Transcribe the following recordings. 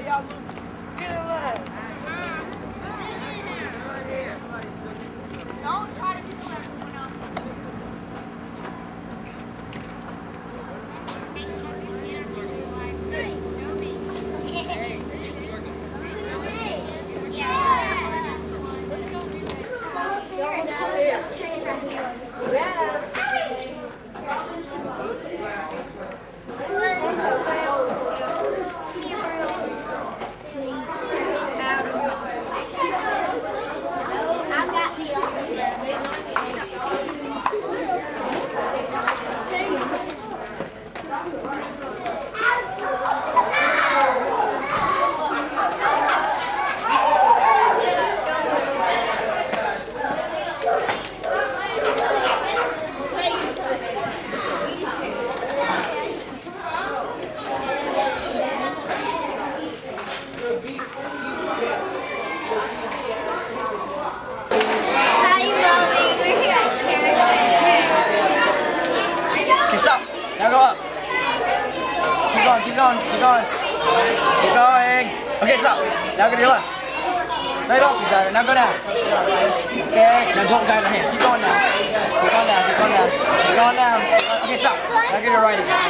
y'all move. Get in line. Don't try to do what everyone else does. Now go up. Keep going, keep going, keep going. Keep going. Okay, stop. Now go to your left. No, you don't. You got it. Now go down. Okay. Now don't guide your hand. Keep going down. Keep going down. Keep going down. Keep going down. Okay, stop. Now go to your right again.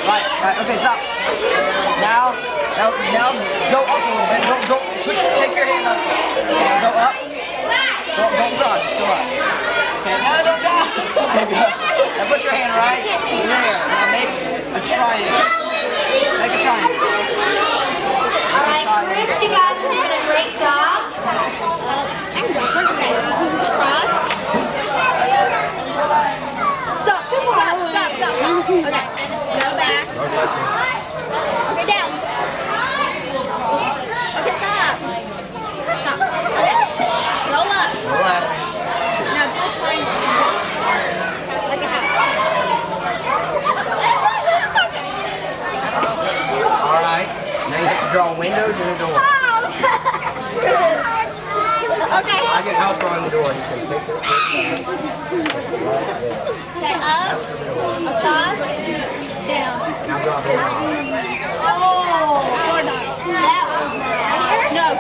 Right, right. Okay, stop. Now go up a little bit. Go. Push. Take your hand up. Okay, go up. Don't draw. Just go up. Okay, now don't die. Now put your hand right there. Now make a triangle. Make a triangle. Alright, you guys did a great job. Stop. Okay, go back. Okay, down. Okay, stop. Okay, go up. Now do a triangle. Like a house. Alright. Now you have to draw windows and a door. Okay. I get help drawing the door. He said, take it. Okay, up, across, down. Now draw a door. Oh, that was bad. No,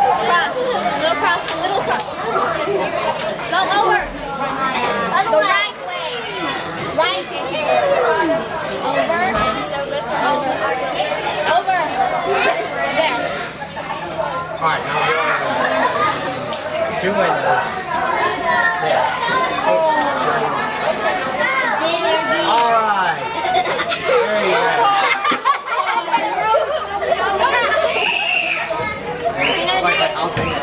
cross. A little cross. Go over. The right way. Right. Over. Over. There. Alright, now two windows. There. Alright. There you go. Wait, I'll take it.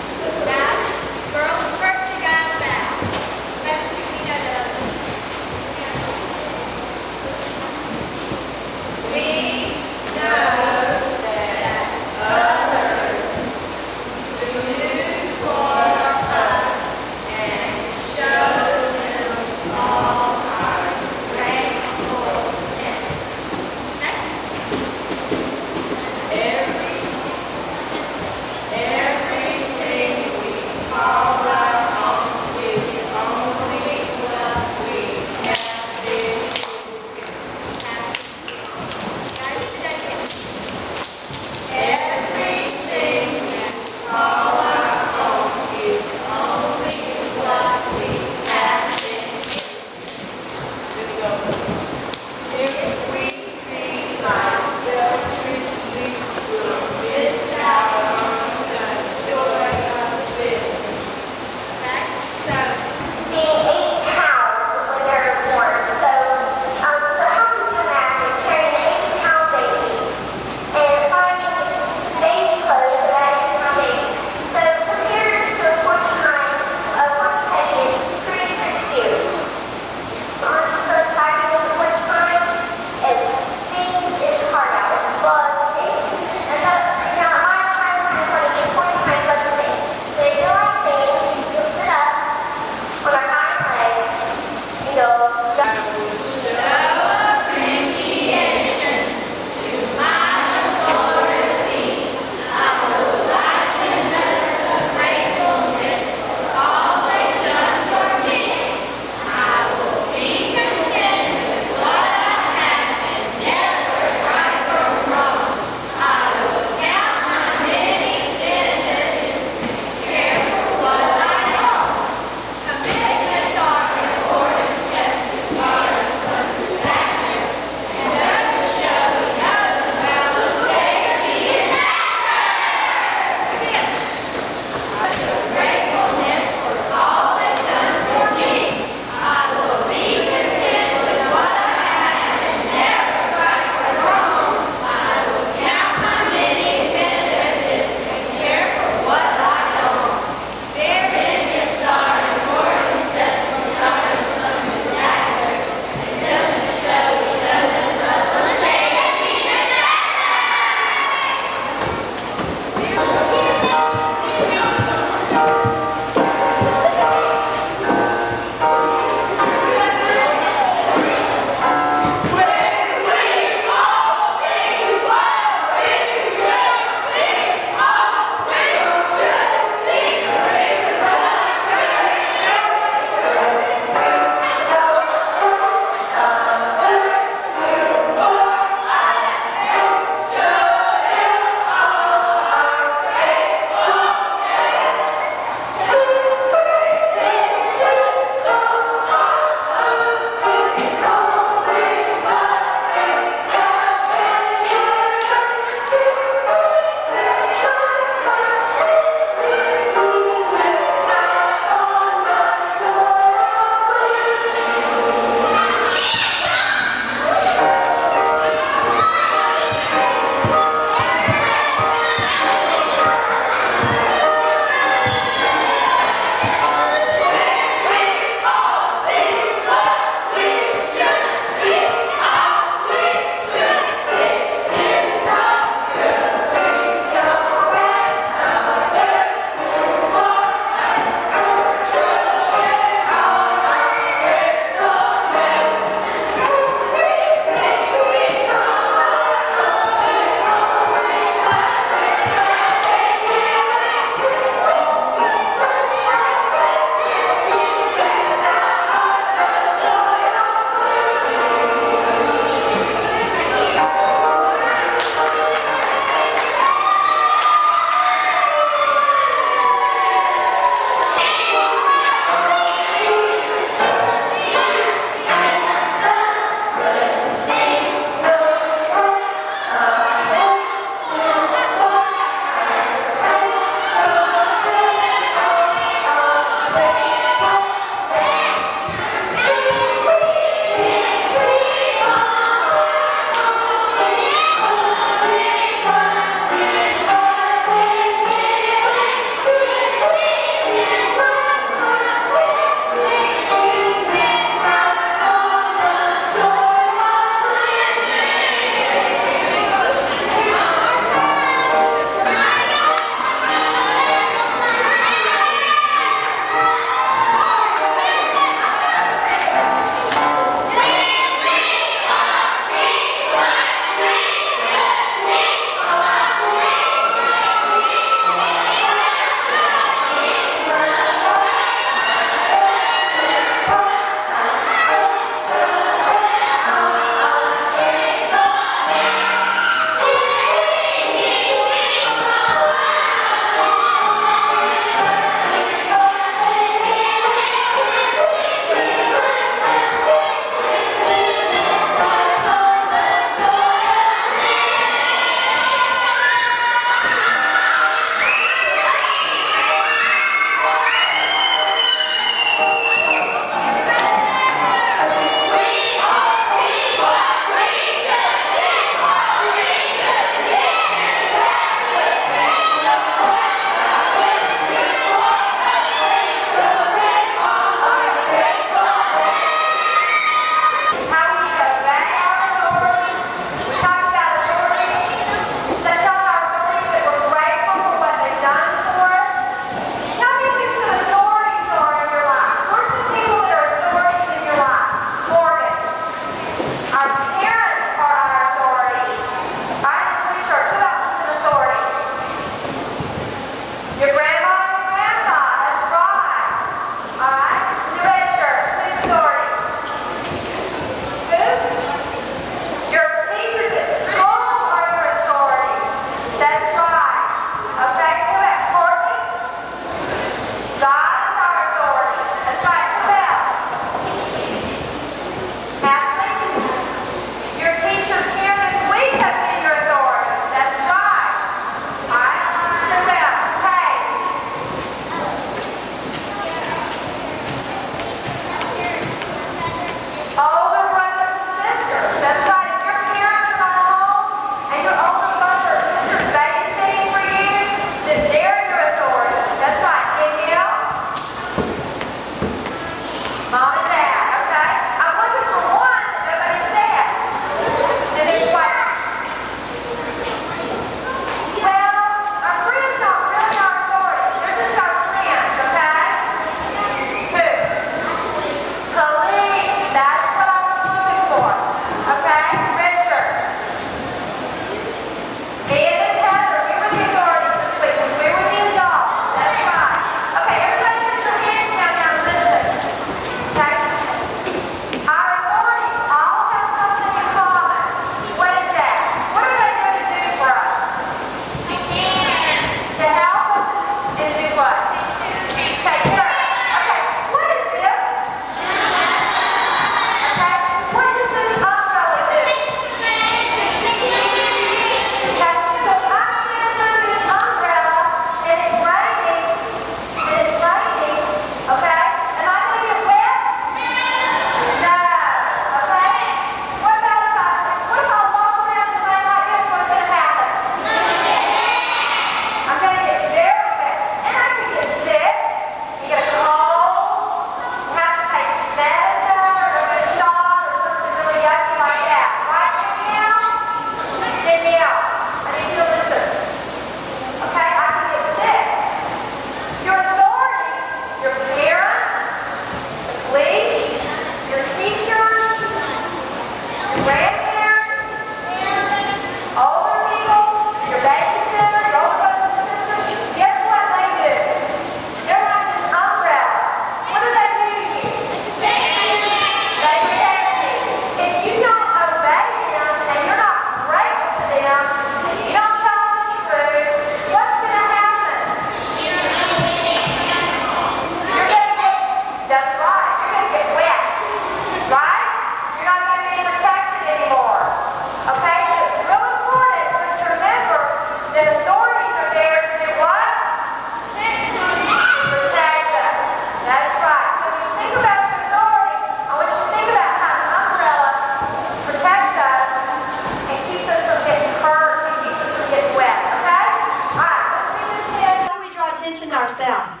attention to ourselves.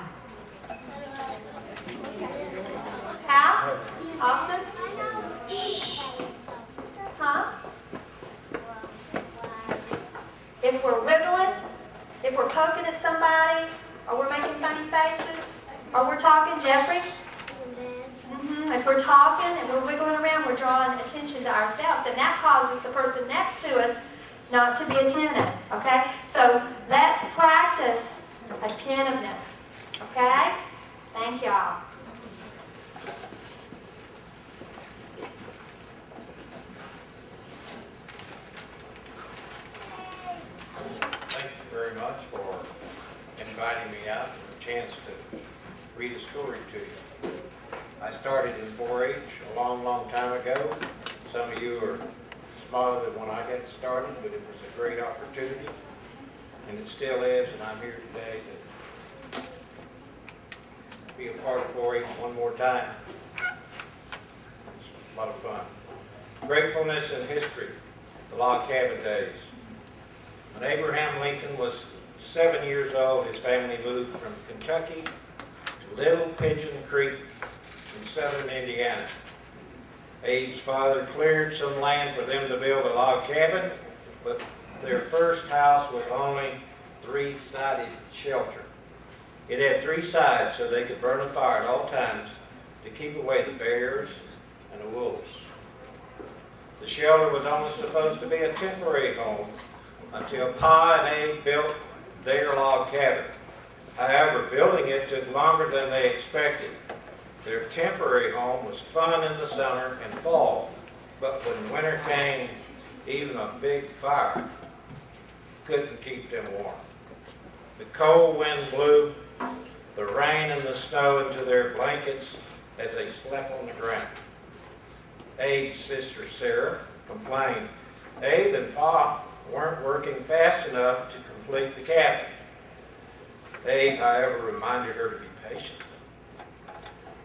Hal? Austin? Shh. Huh? If we're wiggling, if we're poking at somebody, or we're making funny faces, or we're talking, Jeffrey? If we're talking and we're wiggling around, we're drawing attention to ourselves, and that causes the person next to us not to be attentive, okay? So let's practice attentiveness, okay? Thank y'all. Thank you very much for inviting me out and a chance to read a story to you. I started in 4-H a long, long time ago. Some of you are smaller than when I got started, but it was a great opportunity, and it still is, and I'm here today to be a part of 4-H one more time. It's a lot of fun. Gratefulness and history, the log cabin days. When Abraham Lincoln was 7 years old, his family moved from Kentucky to Little Pigeon Creek in southern Indiana. Abe's father cleared some land for them to build a log cabin, but their first house was only 3-sided shelter. It had 3 sides so they could burn a fire at all times to keep away the bears and the wolves. The shelter was only supposed to be a temporary home until Pa and Abe built their log cabin. However, building it took longer than they expected. Their temporary home was fun in the summer and fall, but when winter came, even a big fire couldn't keep them warm. The cold wind blew the rain and the snow into their blankets as they slept on the ground. Abe's sister Sarah complained Abe and Pa weren't working fast enough to complete the cabin. Abe, however, reminded her to be patient.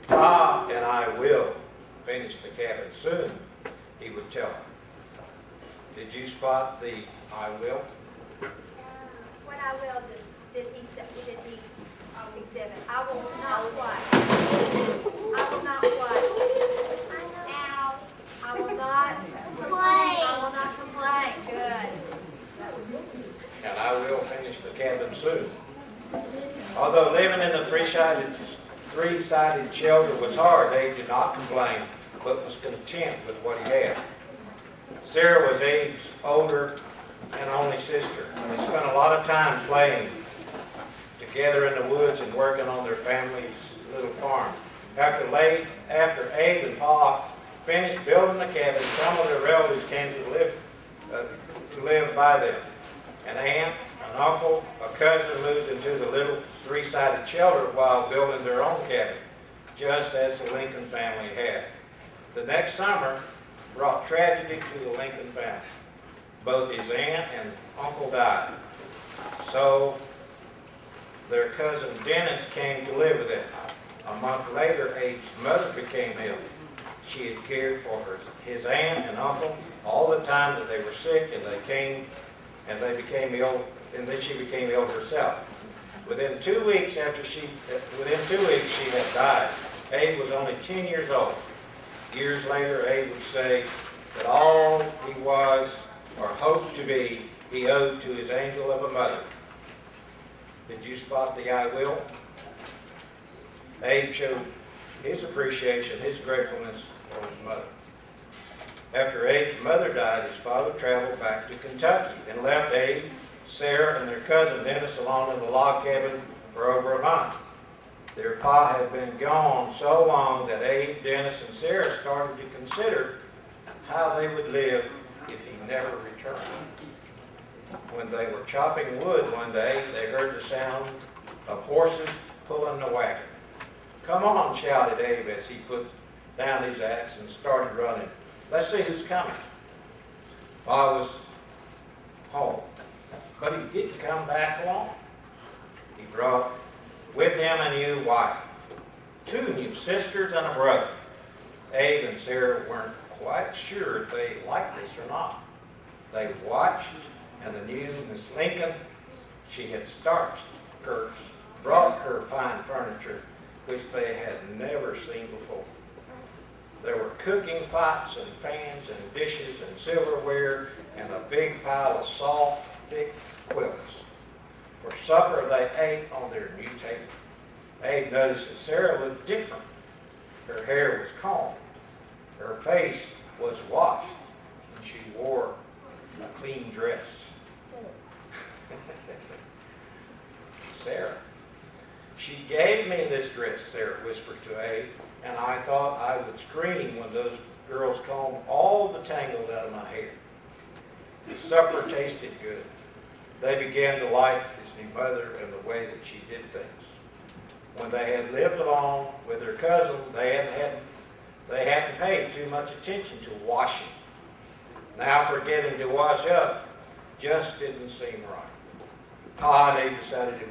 Pa and I will finish the cabin soon, he would tell her. Did you spot the I will? What I will do, did he exhibit? I will not what? I will not what? Ow. I will not complain. I will not complain. Good. And I will finish the cabin soon. Although living in the three-sided shelter was hard, Abe did not complain, but was content with what he had. Sarah was Abe's older and only sister. They spent a lot of time playing together in the woods and working on their family's little farm. After Abe and Pa finished building the cabin, some of their relatives came to live by them. An aunt, an uncle, a cousin moved into the little 3-sided shelter while building their own cabin, just as the Lincoln family had. The next summer brought tragedy to the Lincoln family. Both his aunt and uncle died. So their cousin Dennis came to live with them. A month later, Abe's mother became ill. She had cared for his aunt and uncle all the time that they were sick, and they became ill, and then she became ill herself. Within 2 weeks she had died. Abe was only 10 years old. Years later, Abe would say that all he was or hoped to be, he owed to his angel of a mother. Did you spot the I will? Abe showed his appreciation, his gratefulness for his mother. After Abe's mother died, his father traveled back to Kentucky and left Abe, Sarah, and their cousin Dennis alone in the log cabin for over a month. Their pa had been gone so long that Abe, Dennis, and Sarah started to consider how they would live if he never returned. When they were chopping wood one day, they heard the sound of horses pulling the wagon. "Come on," shouted Abe as he put down his axe and started running. "Let's see who's coming." Pa was home, but he didn't come back alone. He brought with him a new wife, 2 new sisters, and a brother. Abe and Sarah weren't quite sure if they liked this or not. They watched, and the new Miss Lincoln, she had starched skirts, broad which they had never seen before. There were cooking pots and pans and dishes and silverware and a big pile of soft, thick quilts. For supper, they ate on their new table. Abe noticed that Sarah looked different. Her hair was combed. Her face was washed. And she wore a clean dress. Sarah. She gave me this dress, Sarah whispered to Abe, and I thought I would scream when those girls combed all the tangles out of my hair. The supper tasted good. They began to like his new mother and the way that she did things. When they had lived along with their cousin, they hadn't paid too much attention to washing. Now forgetting to wash up just didn't seem right. They decided it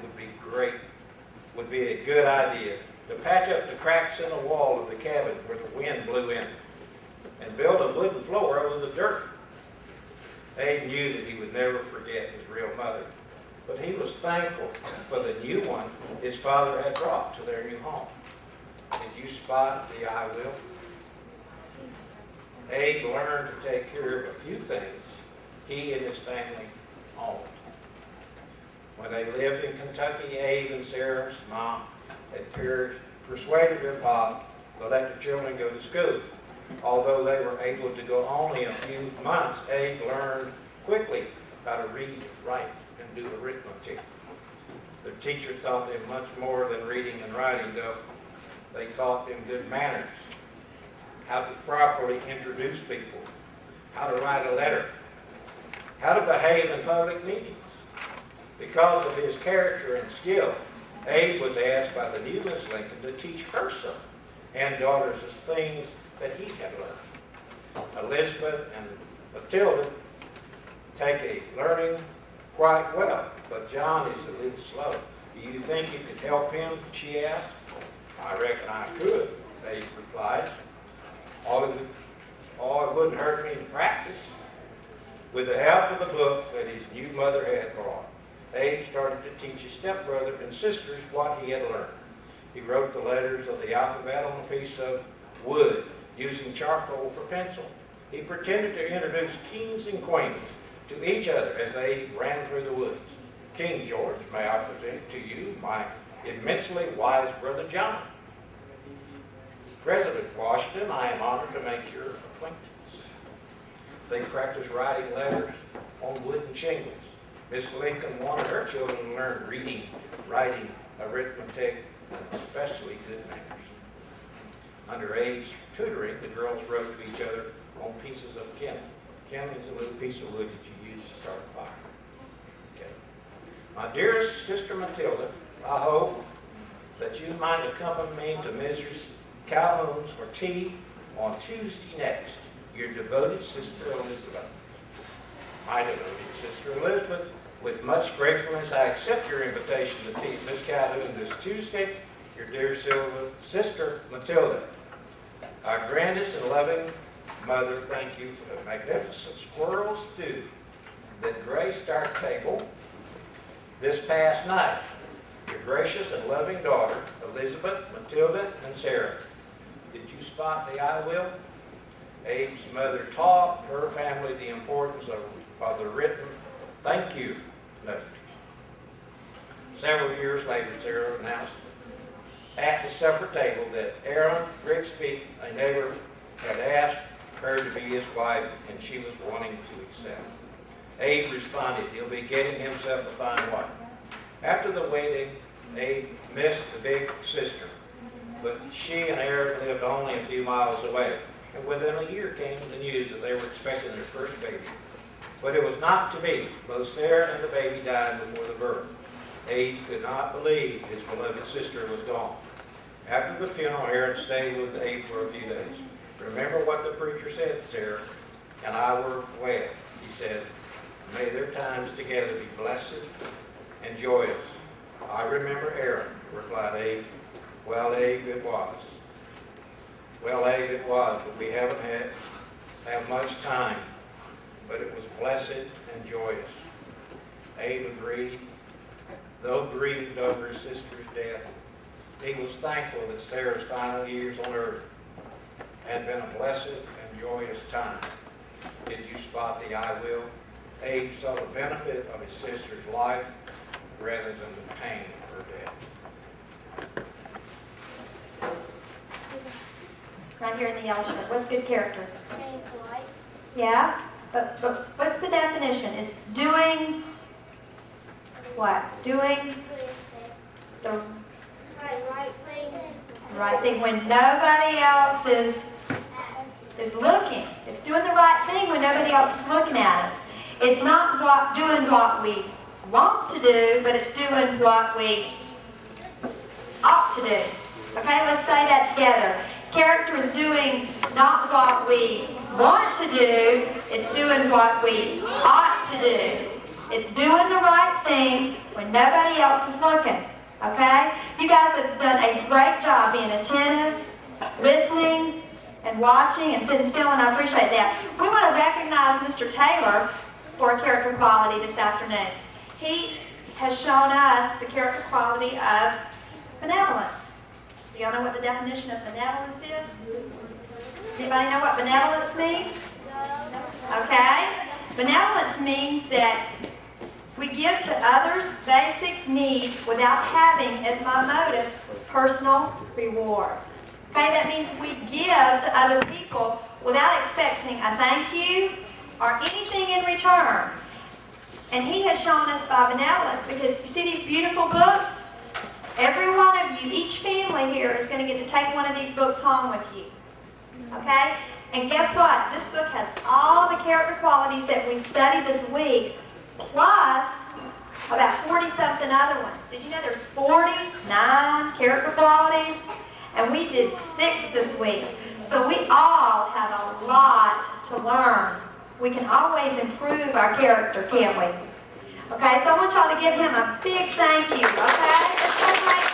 would be a good idea to patch up the cracks in the wall of the cabin where the wind blew in and build a wooden floor over the dirt. Abe knew that he would never forget his real mother, but he was thankful for the new one his father had brought to their new home. Did you spot the I will? Abe learned to take care of a few things he and his family owned. When they lived in Kentucky, Abe and Sarah's mom had persuaded their pop to let the children go to school. Although they were able to go only a few months, Abe learned quickly how to read, write, and do arithmetic. Their teachers taught them much more than reading and writing, though. They taught them good manners, how to properly introduce people, how to write a letter, how to behave in public meetings. Because of his character and skill, Abe was asked by the new Miss Lincoln to teach her son and daughters the things that he had learned. Elizabeth and Matilda take a learning quite well, but John is a little slow. Do you think you could help him? She asked. I reckon I could, Abe replied. It wouldn't hurt me to practice. With the help of the book that his new mother had brought, Abe started to teach his stepbrother and sisters what he had learned. He wrote the letters of the alphabet on a piece of wood using charcoal for pencil. He pretended to introduce kings and queens to each other as they ran through the woods. King George, may I present to you my immensely wise brother John. President Washington, I am honored to make your acquaintance. They practiced writing letters on wooden shingles. Miss Lincoln wanted her children to learn reading, writing, arithmetic, and especially good manners. Under Abe's tutoring, the girls wrote to each other on pieces of kindling. Kindling is a little piece of wood that you use to start a fire. Okay. My dearest sister Matilda, I hope that you might accompany me to Mrs. Calhoun's for tea on Tuesday next. Your devoted sister Elizabeth. My devoted sister Elizabeth, with much gratefulness, I accept your invitation to tea at Miss Calhoun this Tuesday. Your dear sister Matilda. Our grandest and loving mother, thank you for the magnificent squirrel stew that graced our table this past night. Your gracious and loving daughter, Elizabeth, Matilda, and Sarah. Did you spot the I will? Abe's mother taught her family the importance of the written thank you note. Several years later, Sarah announced at the supper table that Aaron Grigsby, a neighbor, had asked her to be his wife, and she was wanting to accept. Abe responded, he'll be getting himself a fine wife. After the wedding, Abe missed the big sister, but she and Aaron lived only a few miles away. And within a year came the news that they were expecting their first baby. But it was not to be. Both Sarah and the baby died before the birth. Abe could not believe his beloved sister was gone. After the funeral, Aaron stayed with Abe for a few days. Remember what the preacher said, Sarah, and I were wed. He said, may their times together be blessed and joyous. I remember Aaron, replied Abe. Well, Abe, it was. Well, Abe, it was, but we haven't had much time. But it was blessed and joyous. Abe agreed, though grieved over his sister's death. he was thankful that Sarah's final years on earth had been a blessed and joyous time. Did you spot the I will? Abe saw the benefit of his sister's life rather than the pain of her death. Right here in the yellow shirt. What's good character? Yeah? But what's the definition? It's doing what? Doing the right thing when nobody else is looking. It's doing the right thing when nobody else is looking at us. It's not doing what we want to do, but it's doing what we ought to do. Okay, let's say that together. Character is doing not what we want to do, it's doing what we ought to do. It's doing the right thing when nobody else is looking. Okay? You guys have done a great job being attentive, listening, and watching, and sitting still, and I appreciate that. We want to recognize Mr. Taylor for a character quality this afternoon. He has shown us the character quality of benevolence. Do y'all know what the definition of benevolence is? Anybody know what benevolence means? Okay? Benevolence means that we give to others basic needs without having as my motive personal reward. Okay, that means we give to other people without expecting a thank you or anything in return. And he has shown us by benevolence, because you see these beautiful books? Every one of you, each family here is going to get to take one of these books home with you. Okay? And guess what? This book has all the character qualities that we studied this week, plus about 40-something other ones. Did you know there's 49 character qualities? And we did 6 this week. So we all have a lot to learn. We can always improve our character, can't we? Okay, so I want y'all to give him a big thank you, okay? Let's celebrate